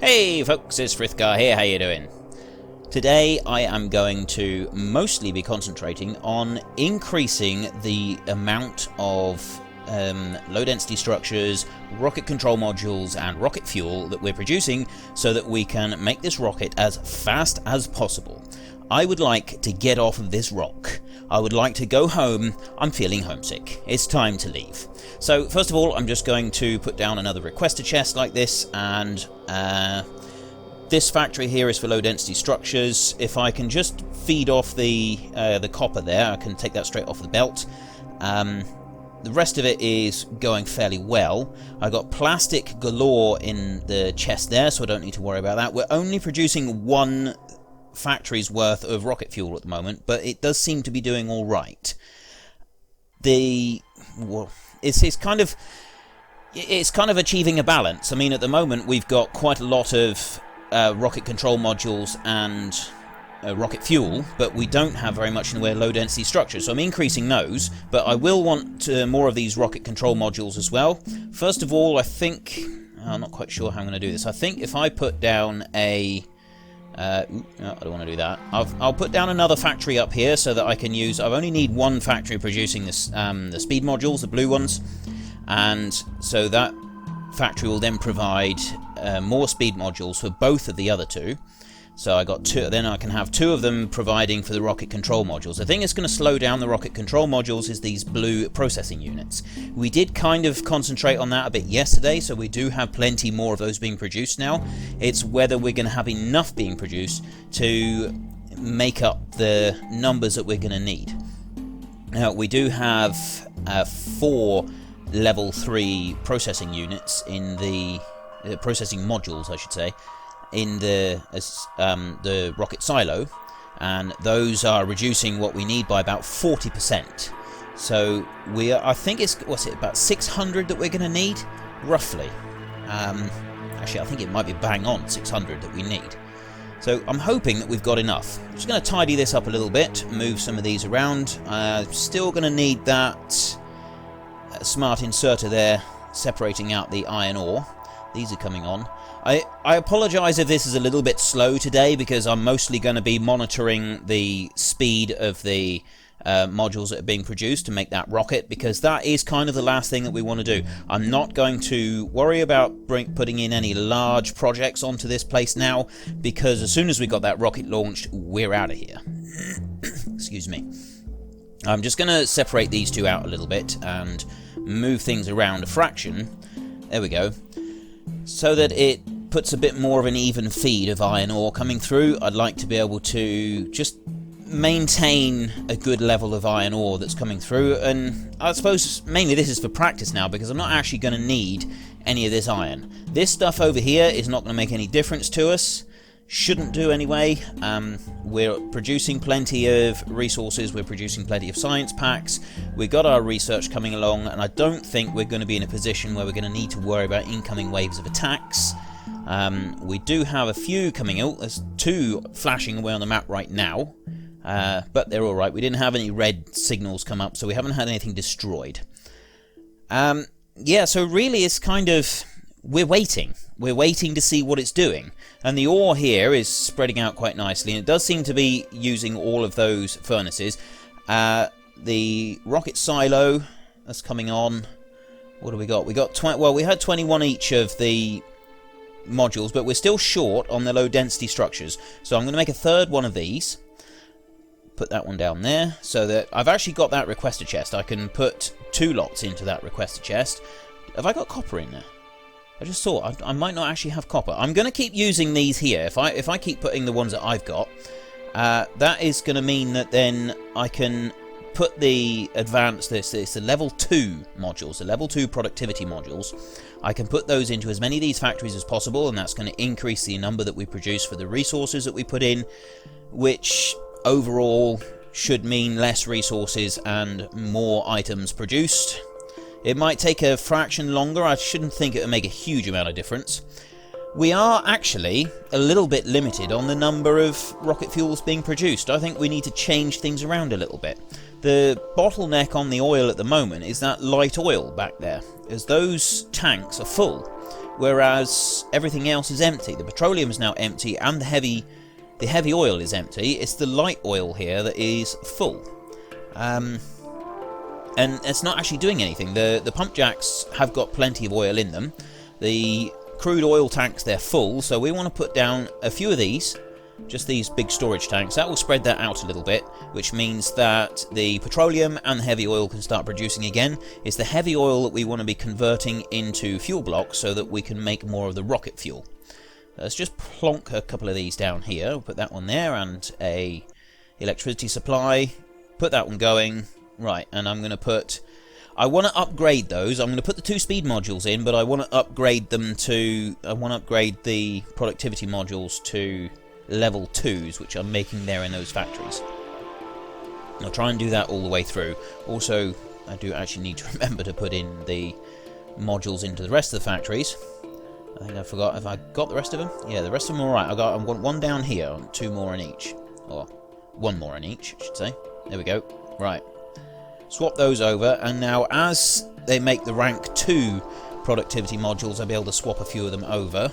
Hey folks, it's Frithgar here, how you doing? Today I am going to mostly be concentrating on increasing the amount of low density structures, rocket control modules and rocket fuel that we're producing so that we can make this rocket as fast as possible. I would like to get off of this rock. I would like to go home. I'm feeling homesick. It's time to leave. So first of all, I'm just going to put down another requester chest like this, and this factory here is for low density structures. If I can just feed off the copper there, I can take that straight off the belt. The rest of it is going fairly well. I got plastic galore in the chest there, so I don't need to worry about that. We're only producing one factory's worth of rocket fuel at the moment, but it does seem to be doing all right. It's kind of achieving a balance. I mean, at the moment we've got quite a lot of rocket control modules and rocket fuel, but we don't have very much in the way of low density structures, so I'm increasing those, but I will want more of these rocket control modules as well. First of all, I'm not quite sure how I'm going to do this. I think if I put down a no, I don't want to do that. I'll put down another factory up here so that I can use... I only need one factory producing this, the speed modules, the blue ones, and so that factory will then provide more speed modules for both of the other two. So I got two, then I can have two of them providing for the rocket control modules. The thing that's going to slow down the rocket control modules is these blue processing units. We did kind of concentrate on that a bit yesterday, so we do have plenty more of those being produced now. It's whether we're going to have enough being produced to make up the numbers that we're going to need. Now, we do have 4 level 3 processing units in the... processing modules, I should say, in the rocket silo, and those are reducing what we need by about 40%. So I think it's about 600 that we're going to need, roughly. Actually, I think it might be bang on 600 that we need. So I'm hoping that we've got enough. I'm just going to tidy this up a little bit, move some of these around. Still going to need that smart inserter there, separating out the iron ore. These are coming on. I apologise if this is a little bit slow today, because I'm mostly going to be monitoring the speed of the modules that are being produced to make that rocket, because that is kind of the last thing that we want to do. I'm not going to worry about putting in any large projects onto this place now, because as soon as we got that rocket launched, we're out of here. Excuse me. I'm just going to separate these two out a little bit and move things around a fraction. There we go. So that it puts a bit more of an even feed of iron ore coming through. I'd like to be able to just maintain a good level of iron ore that's coming through, and I suppose mainly this is for practice now, because I'm not actually going to need any of this iron. This stuff over here is not going to make any difference to us. Shouldn't do anyway. We're producing plenty of resources, we're producing plenty of science packs, we've got our research coming along, and I don't think we're going to be in a position where we're going to need to worry about incoming waves of attacks. We do have a few coming out. There's 2 flashing away on the map right now, but they're alright. We didn't have any red signals come up, so we haven't had anything destroyed. Yeah, so really it's kind of... We're waiting to see what it's doing, and the ore here is spreading out quite nicely, and it does seem to be using all of those furnaces. The rocket silo that's coming on. What do we got? We got we had 21 each of the modules, but we're still short on the low density structures, so I'm going to make a third one of these, put that one down there, so that I've actually got that requester chest. I can put 2 lots into that requester chest. Have I got copper in there? I just thought I might not actually have copper. I'm going to keep using these here. If I keep putting the ones that I've got, that is going to mean that then I can put the advanced, the level 2 modules, the level 2 productivity modules. I can put those into as many of these factories as possible, and that's going to increase the number that we produce for the resources that we put in, which overall should mean less resources and more items produced. It might take a fraction longer. I shouldn't think it would make a huge amount of difference. we are actually a little bit limited on the number of rocket fuels being produced. I think we need to change things around a little bit. The bottleneck on the oil at the moment is that light oil back there, as those tanks are full, whereas everything else is empty. The petroleum is now empty and the heavy oil is empty. It's the light oil here that is full. And it's not actually doing anything. The pump jacks have got plenty of oil in them. The crude oil tanks, they're full, so we want to put down a few of these, just these big storage tanks. That will spread that out a little bit, which means that the petroleum and the heavy oil can start producing again. It's the heavy oil that we want to be converting into fuel blocks so that we can make more of the rocket fuel. Let's just plonk a couple of these down here. We'll put that one there and a electricity supply. Put that one going. Right, and I'm going to put... I want to upgrade those. I'm going to put the 2 speed modules in, but I want to upgrade them to... I want to upgrade the productivity modules to level 2s, which I'm making there in those factories. I'll try and do that all the way through. Also, I do actually need to remember to put in the modules into the rest of the factories. I think I forgot. Have I got the rest of them? Yeah, the rest of them are alright. I want one down here, and 2 more in each. Or 1 more in each, I should say. There we go. Right. Swap those over, and now as they make the rank 2 productivity modules, I'll be able to swap a few of them over.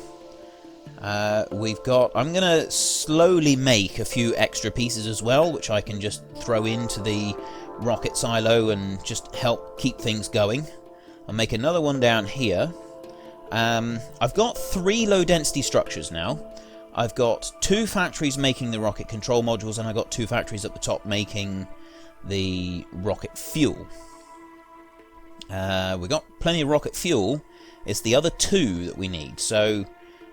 I'm going to slowly make a few extra pieces as well, which I can just throw into the rocket silo and just help keep things going. I'll make another one down here. I've got 3 low density structures now. I've got 2 factories making the rocket control modules, and I've got 2 factories at the top making the rocket fuel. We've got plenty of rocket fuel. It's the other 2 that we need, so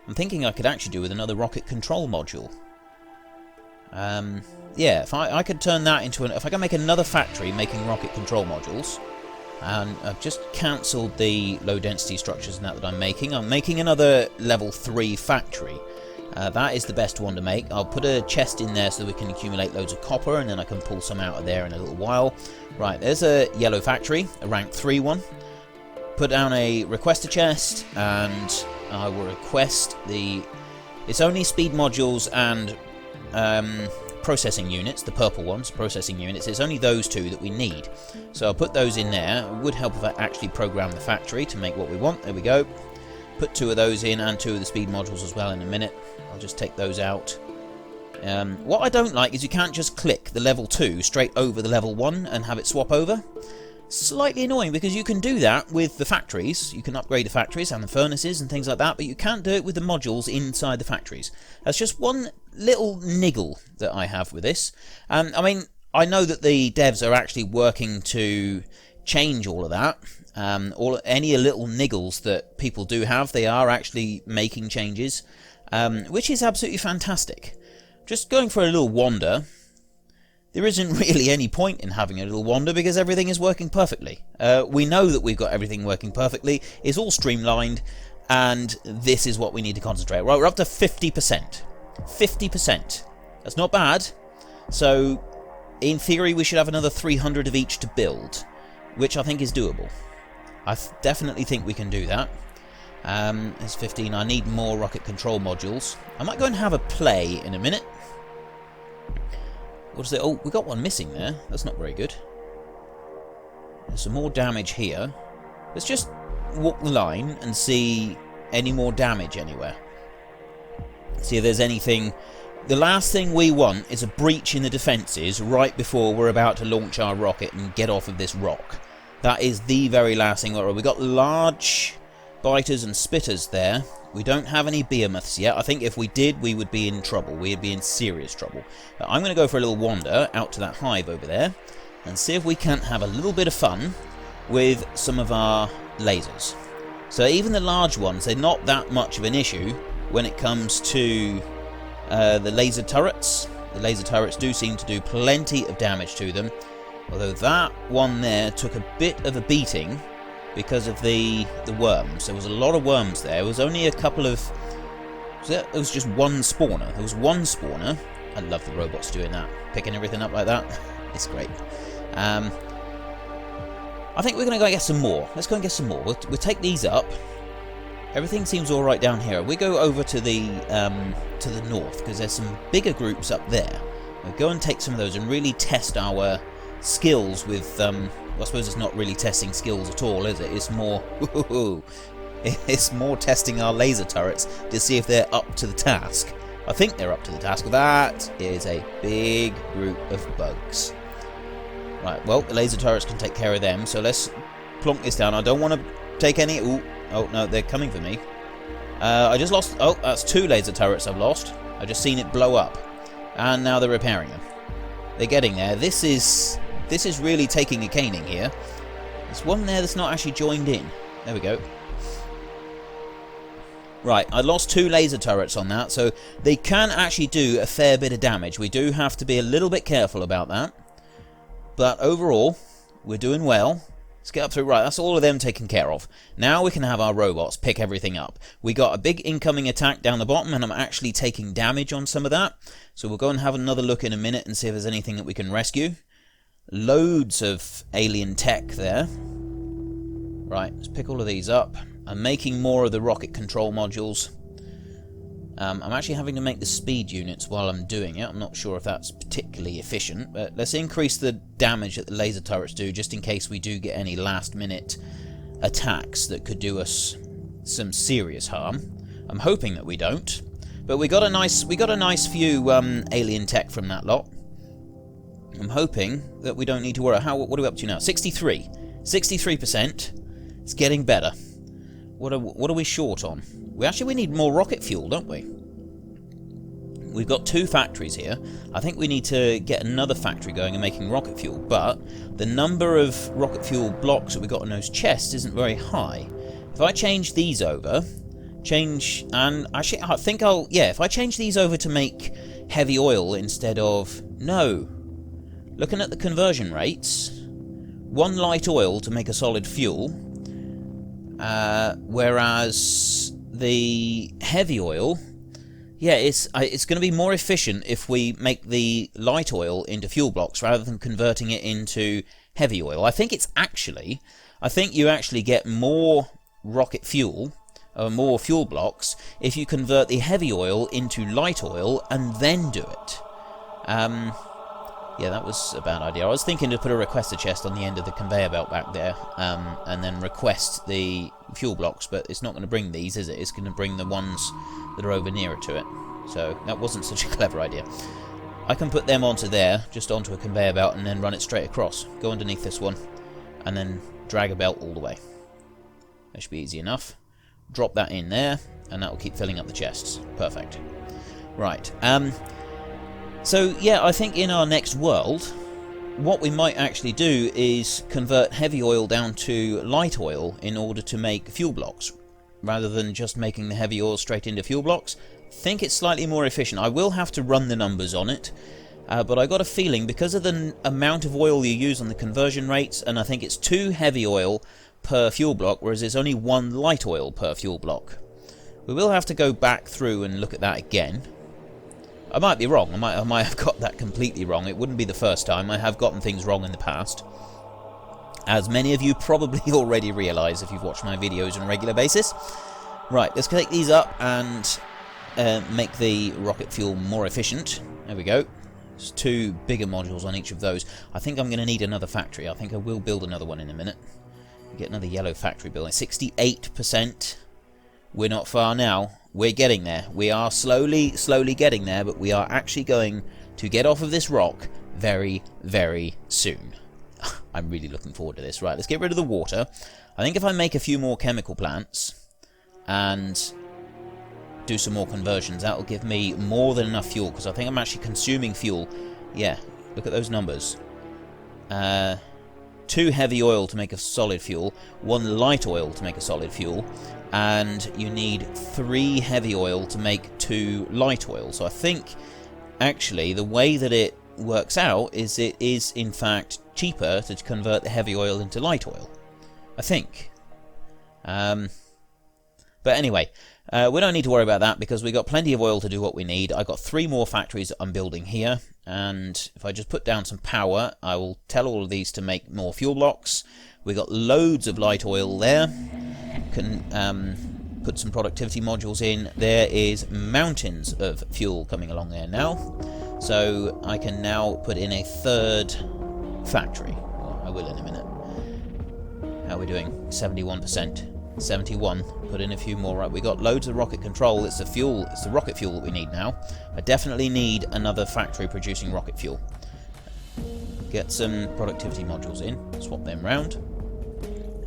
I'm thinking I could actually do with another rocket control module. Yeah, if I could turn that into if I can make another factory making rocket control modules, and I've just cancelled the low density structures and that I'm making. I'm making another level 3 factory. That is the best one to make. I'll put a chest in there so that we can accumulate loads of copper, and then I can pull some out of there in a little while. Right, there's a yellow factory, a rank 3 one. Put down a requester chest, and I will request the... It's only speed modules and processing units, the purple ones, processing units. It's only those 2 that we need. So I'll put those in there. It would help if I actually program the factory to make what we want. There we go. Put 2 of those in and 2 of the speed modules as well in a minute. I'll just take those out. What I don't like is you can't just click the level 2 straight over the level 1 and have it swap over. Slightly annoying, because you can do that with the factories. You can upgrade the factories and the furnaces and things like that, but you can't do it with the modules inside the factories. That's just one little niggle that I have with this. I mean, I know that the devs are actually working to change all of that. Any little niggles that people do have, they are actually making changes, which is absolutely fantastic. Just going for a little wander. There isn't really any point in having a little wander because everything is working perfectly. We know that we've got everything working perfectly. It's all streamlined, and this is what we need to concentrate. Right, we're up to 50%. 50%. That's not bad. So, in theory, we should have another 300 of each to build, which I think is doable. I definitely think we can do that. It's 15. I need more rocket control modules. I might go and have a play in a minute. What's it? Oh, we got one missing there. That's not very good. There's some more damage here. Let's just walk the line and see any more damage anywhere. See if there's anything. The last thing we want is a breach in the defences right before we're about to launch our rocket and get off of this rock. That is the very last thing. We've got large biters and spitters there. We don't have any behemoths yet. I think if we did, we would be in trouble. We'd be in serious trouble. But I'm going to go for a little wander out to that hive over there and see if we can't have a little bit of fun with some of our lasers. So even the large ones, they're not that much of an issue when it comes to the laser turrets. The laser turrets do seem to do plenty of damage to them. Although that one there took a bit of a beating because of the worms. There was a lot of worms there. It was only a couple of... It was just one spawner. There was one spawner. I love the robots doing that. Picking everything up like that. It's great. I think we're going to go get some more. Let's go and get some more. We'll take these up. Everything seems all right down here. We go over to the north because there's some bigger groups up there. We'll go and take some of those and really test our skills with. Well, I suppose it's not really testing skills at all, is it? It's more. It's more testing our laser turrets to see if they're up to the task. I think they're up to the task. That is a big group of bugs. Right. Well, the laser turrets can take care of them. So let's plonk this down. I don't want to take any. Ooh. Oh, no, they're coming for me. I just lost... Oh, that's 2 laser turrets I've lost. I've just seen it blow up. And now they're repairing them. They're getting there. This is really taking a caning here. There's one there that's not actually joined in. There we go. Right, I lost 2 laser turrets on that, so they can actually do a fair bit of damage. We do have to be a little bit careful about that. But overall, we're doing well. Let's get up through. Right, that's all of them taken care of. Now we can have our robots pick everything up. We got a big incoming attack down the bottom, and I'm actually taking damage on some of that. So we'll go and have another look in a minute and see if there's anything that we can rescue. Loads of alien tech there. Right, let's pick all of these up. I'm making more of the rocket control modules. I'm actually having to make the speed units while I'm doing it. I'm not sure if that's particularly efficient, but let's increase the damage that the laser turrets do, just in case we do get any last-minute attacks that could do us some serious harm. I'm hoping that we don't, but we got a nice few alien tech from that lot. I'm hoping that we don't need to worry. What are we up to now? 63%. It's getting better. What are we short on? We need more rocket fuel, don't we? We've got 2 factories here. I think we need to get another factory going and making rocket fuel, but the number of rocket fuel blocks that we got in those chests isn't very high. If I change these over, if I change these over to make heavy oil instead of... No. Looking at the conversion rates, 1 light oil to make a solid fuel, whereas the heavy oil, yeah, it's going to be more efficient if we make the light oil into fuel blocks rather than converting it into heavy oil. I think you actually get more rocket fuel, or more fuel blocks, if you convert the heavy oil into light oil and then do it. Yeah, that was a bad idea. I was thinking to put a requester chest on the end of the conveyor belt back there, and then request the fuel blocks, but it's not going to bring these, is it? It's going to bring the ones that are over nearer to it. So that wasn't such a clever idea. I can put them onto there, just onto a conveyor belt, and then run it straight across. Go underneath this one, and then drag a belt all the way. That should be easy enough. Drop that in there, and that will keep filling up the chests. Perfect. Right. So, yeah, I think in our next world, what we might actually do is convert heavy oil down to light oil in order to make fuel blocks, rather than just making the heavy oil straight into fuel blocks. I think it's slightly more efficient. I will have to run the numbers on it, but I got a feeling, because of the amount of oil you use on the conversion rates, and I think it's 2 heavy oil per fuel block, whereas there's only 1 light oil per fuel block. We will have to go back through and look at that again. I might be wrong. I might have got that completely wrong. It wouldn't be the first time. I have gotten things wrong in the past, as many of you probably already realise if you've watched my videos on a regular basis. Right, let's take these up and make the rocket fuel more efficient. There we go. There's 2 bigger modules on each of those. I think I'm going to need another factory. I think I will build another one in a minute. Get another yellow factory building. 68%. We're not far now. We're getting there. We are slowly getting there, but we are actually going to get off of this rock very, very soon. I'm really looking forward to this. Right, let's get rid of the water. I think if I make a few more chemical plants and do some more conversions, that will give me more than enough fuel, because I think I'm actually consuming fuel. Yeah, look at those numbers. 2 heavy oil to make a solid fuel, 1 light oil to make a solid fuel, and you need 3 heavy oil to make 2 light oil. So I think, actually, the way that it works out is it is, in fact, cheaper to convert the heavy oil into light oil. I think. But anyway, we don't need to worry about that, because we got plenty of oil to do what we need. I got 3 more factories that I'm building here, and if I just put down some power, I will tell all of these to make more fuel blocks. We got loads of light oil there. Put some productivity modules in. There is mountains of fuel coming along there now. So I can now put in a third factory. Well, I will in a minute. How are we doing? 71%. 71. Put in a few more. Right, we got loads of rocket control. It's the fuel. It's the rocket fuel that we need now. I definitely need another factory producing rocket fuel. Get some productivity modules in. Swap them round.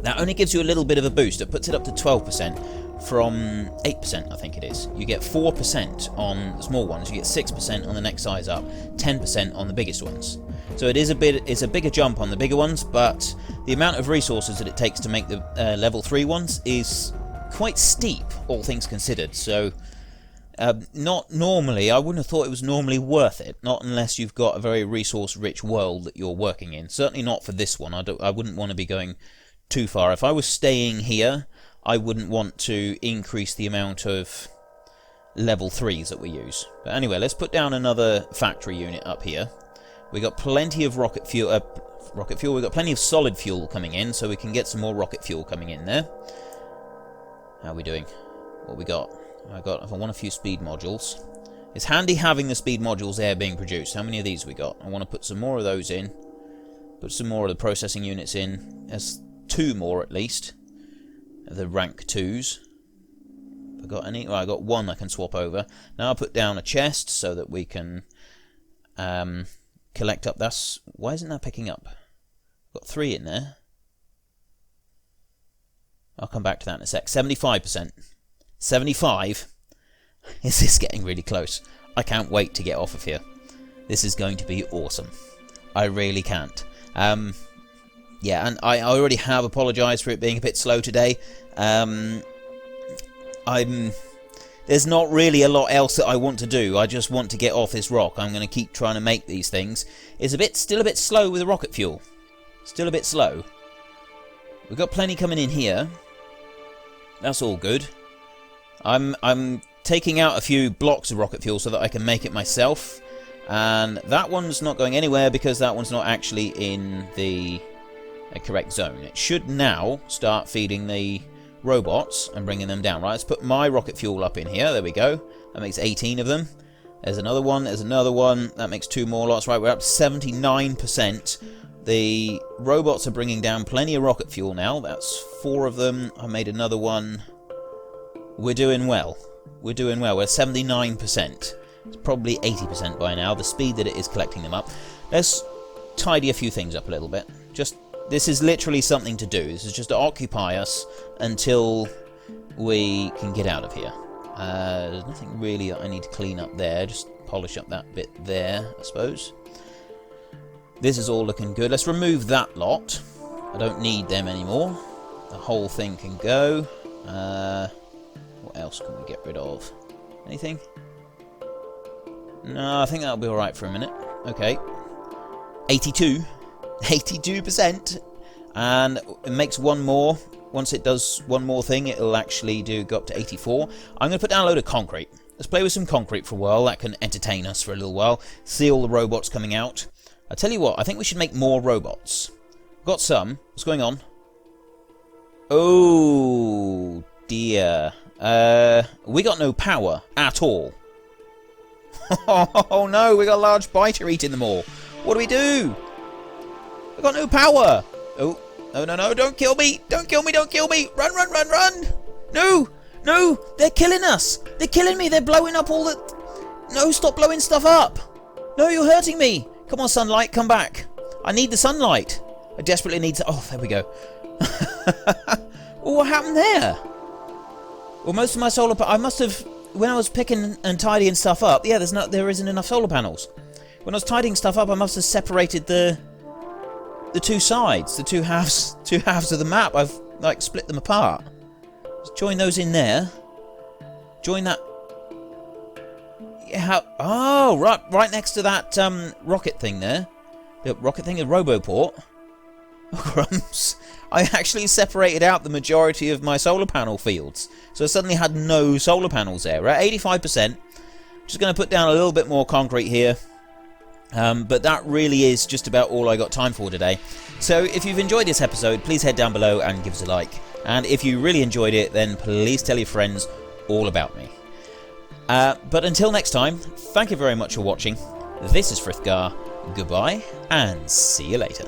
That only gives you a little bit of a boost. It puts it up to 12% from 8%, I think it is. You get 4% on the small ones. You get 6% on the next size up. 10% on the biggest ones. So it is it's a bigger jump on the bigger ones, but the amount of resources that it takes to make the level 3 ones is quite steep, all things considered. So not normally, I wouldn't have thought it was normally worth it, not unless you've got a very resource-rich world that you're working in. Certainly not for this one. I wouldn't want to be going too far. If I was staying here, I wouldn't want to increase the amount of level 3s that we use. But anyway, let's put down another factory unit up here. We got plenty of rocket fuel. We've got plenty of solid fuel coming in, so we can get some more rocket fuel coming in there. How are we doing? What we got? I want a few speed modules. It's handy having the speed modules there being produced. How many of these we got? I want to put some more of those in. Put some more of the processing units in. There's 2 more at least. The rank 2s. Have I got any? Well, I got 1 I can swap over. Now I'll put down a chest so that we can collect up. Why isn't that picking up? I've got 3 in there. I'll come back to that in a sec. 75%. 75? Is this getting really close? I can't wait to get off of here. This is going to be awesome. I really can't. Yeah, and I already have apologised for it being a bit slow today. There's not really a lot else that I want to do. I just want to get off this rock. I'm going to keep trying to make these things. It's still a bit slow with the rocket fuel. Still a bit slow. We've got plenty coming in here. That's all good. I'm taking out a few blocks of rocket fuel so that I can make it myself. And that one's not going anywhere because that one's not actually in the correct zone. It should now start feeding the robots and bringing them down. Right, let's put my rocket fuel up in here. There we go. That makes 18 of them. There's another one. There's another one. That makes 2 more lots. Right, we're up to 79%. The robots are bringing down plenty of rocket fuel now. That's 4 of them. I made another one. We're doing well. We're doing well. We're 79%. It's probably 80% by now, the speed that it is collecting them up. Let's tidy a few things up a little bit. This is literally something to do. This is just to occupy us until we can get out of here. There's nothing really that I need to clean up there. Just polish up that bit there, I suppose. This is all looking good. Let's remove that lot. I don't need them anymore. The whole thing can go. What else can we get rid of? Anything? No, I think that'll be alright for a minute. Okay. 82%. And it makes 1 more. Once it does 1 more thing, it'll actually go up to 84. I'm going to put down a load of concrete. Let's play with some concrete for a while. That can entertain us for a little while. See all the robots coming out. I tell you what, I think we should make more robots. Got some. What's going on? Oh, dear. We got no power at all. Oh no, we got a large biter eating them all. What do we do? We got no power. Oh, no, don't kill me. Don't kill me. Run. No, they're killing us. They're killing me. They're blowing up all the... No, stop blowing stuff up. No, you're hurting me. Come on, sunlight, come back. I need the sunlight. I desperately need to... Oh, there we go. Well, what happened there? Well, most of my solar... I must have... When I was picking and tidying stuff up... Yeah, there isn't enough solar panels. When I was tidying stuff up, I must have separated the 2 sides. The two halves of the map. I've, split them apart. Just join those in there. Join that... Yeah, oh, right next to that rocket thing there. The rocket thing, the Roboport. Oh, crumbs. I actually separated out the majority of my solar panel fields. So I suddenly had no solar panels there. We're at 85%. Just going to put down a little bit more concrete here. But that really is just about all I got time for today. So if you've enjoyed this episode, please head down below and give us a like. And if you really enjoyed it, then please tell your friends all about me. But until next time, thank you very much for watching. This is Frithgar. Goodbye, and see you later.